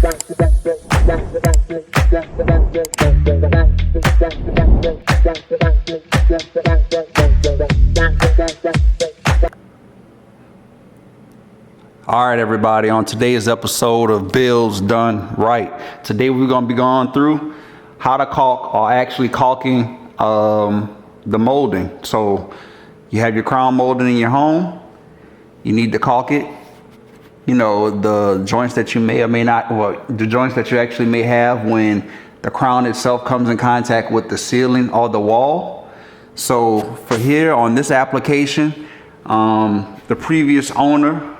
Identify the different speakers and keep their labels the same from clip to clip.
Speaker 1: All right, everybody, on today's episode of Bills Done Right. Today we're going to be going through how to caulk, or actually caulking the molding. So you have your crown molding in your home. You need to caulk it. You know, the joints that you may or may not, well, the joints that you actually may have when the crown itself comes in contact with the ceiling or the wall. So for here on this application, the previous owner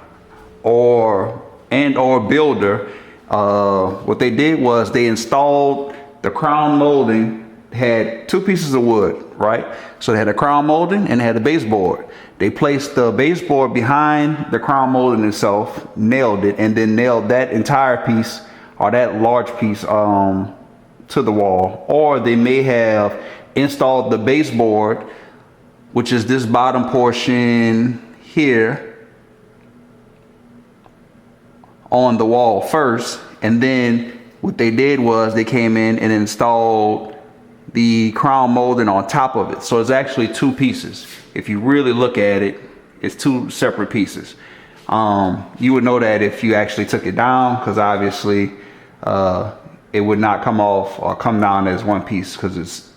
Speaker 1: or builder, what they did was they installed the crown molding, had two pieces of wood, right? So they had a crown molding and they had a baseboard. They placed the baseboard behind the crown molding itself, nailed it, and then nailed that entire piece or that large piece to the wall. Or they may have installed the baseboard, which is this bottom portion here, on the wall first, and then what they did was they came in and installed the crown molding on top of it. So it's actually two pieces. If you really look at it, it's two separate pieces. You would know that if you actually took it down, because obviously it would not come off or come down as one piece, because it's,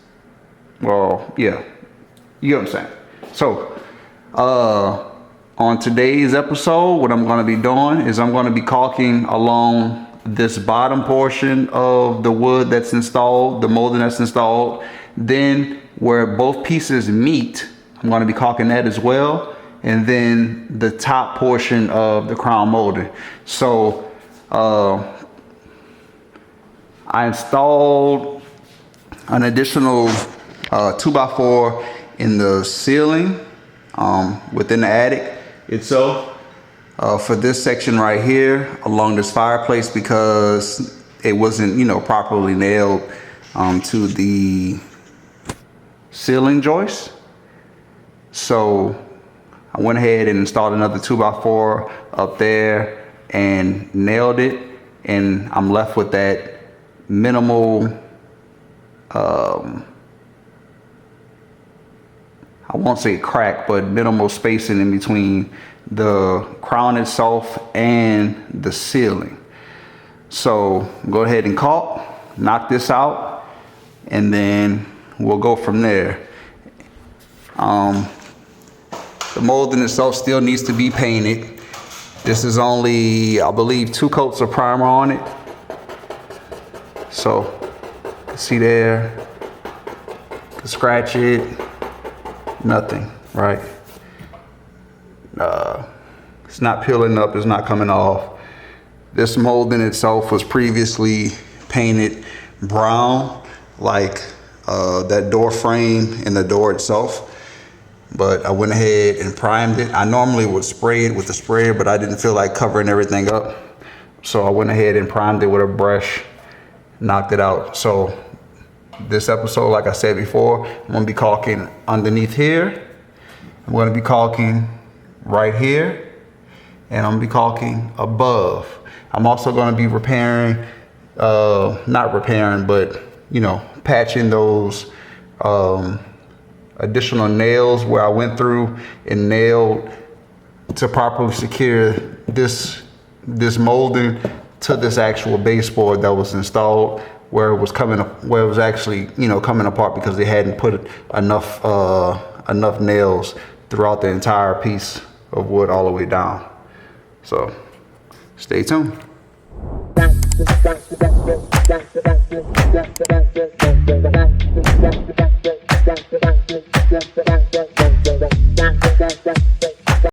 Speaker 1: well, yeah, you get what I'm saying. So on today's episode, what I'm going to be doing is I'm going to be caulking along this bottom portion of the wood that's installed, the molding that's installed. Then where both pieces meet, I'm going to be caulking that as well. And then the top portion of the crown molding. So I installed an additional 2x4 in the ceiling within the attic itself for this section right here along this fireplace, because it wasn't, you know, properly nailed to the ceiling joist. So I went ahead and installed another 2x4 up there and nailed it, and I'm left with that minimal I won't say crack, but minimal spacing in between the crown itself and the ceiling. So go ahead and caulk, knock this out, and then we'll go from there. The molding itself still needs to be painted. This is only, I believe, 2 coats of primer on it. So see there, scratch it. Nothing, right? It's not peeling up, it's not coming off. This molding itself was previously painted brown, like that door frame and the door itself. But I went ahead and primed it. I normally would spray it with the sprayer, but I didn't feel like covering everything up. So I went ahead and primed it with a brush, knocked it out. So this episode, like I said before, I'm going to be caulking underneath here. I'm going to be caulking right here. And I'm going to be caulking above. I'm also going to be repairing, not repairing, but, you know, patching those additional nails where I went through and nailed to properly secure this molding to this actual baseboard that was installed, where it was coming up, where it was actually, you know, coming apart because they hadn't put enough nails throughout the entire piece of wood all the way down. So stay tuned.